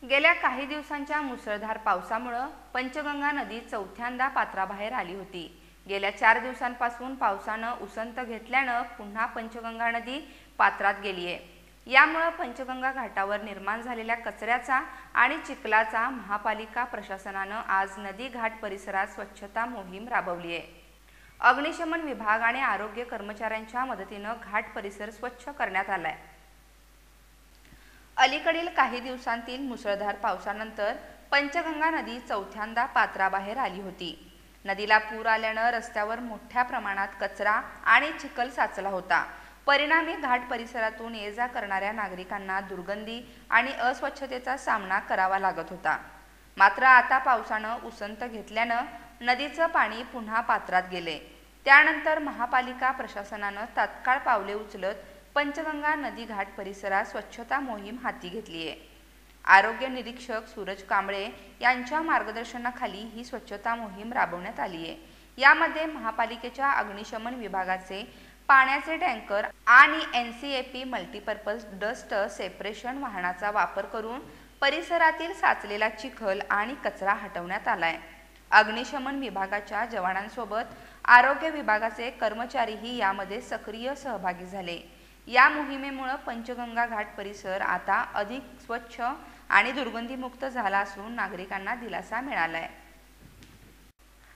गेल्या काही दिवसांच्या मुसळधार पावसामुळे पंचगंगा नदी चौथ्यांदा पात्राबाहेर आली होती। गेल्या 4 दिवसांपासून पावसानं उसंत घेतल्यानं पुन्हा पंचगंगा नदी पात्रात गेली आहे। यामुळे पंचगंगा घाटावर निर्माण झालेल्या कचऱ्याचा आणि चिखलाचा महापालिका प्रशासनानं आज नदी घाट परिसरात स्वच्छता मोहीम राबवली आहे। अग्निशमन विभाग आणि आरोग्य कर्मचाऱ्यांच्या मदतीनं घाट परिसर स्वच्छ करण्यात आलाय। अलीकडील काही दिवसांतील मुसळधार पावसानंतर पंचगंगा नदी चौथ्यांदा पात्राबाहेर आली होती। नदीला पूर आल्यानं रस्त्यावर मोठ्या प्रमाणात कचरा आणि चिखल साचला होता। परिणामी घाट परिसरातून ये-जा करणाऱ्या नागरिकांना दुर्गंधी आणि अस्वच्छतेचा सामना करावा लागत होता। मात्र आता पावसानं उसंत घेतल्यानं नदीचं पाणी पुन्हा पात्रात गेले। त्यानंतर महापालिका प्रशासनानं तात्काळ पावले उचलत पंचगंगा नदी घाट परिसरात स्वच्छता मोहीम हाती घेतली आहे। आरोग्य निरीक्षक सूरज कांबळे यांच्या मार्गदर्शनाखाली ही स्वच्छता मोहीम राबवण्यात आली आहे। यामध्ये महापालिकेच्या अग्निशमन विभागाचे पाण्याचे टँकर आणि NCAP मल्टीपर्पज डस्ट सेपरेशन वाहनाचा वापर करून परिसरातील साचलेला चिखल आणि कचरा हटवण्यात आलाय। अग्निशमन विभागाच्या जवानांसोबत आरोग्य विभागाचे कर्मचारीही यामध्ये सक्रिय सहभागी झाले। या मोहिमेमुळे पंचगंगा घाट परिसर आता अधिक स्वच्छ आणि दुर्गंधीमुक्त झाला असून नागरिकांना दिलासा मिळाला आहे।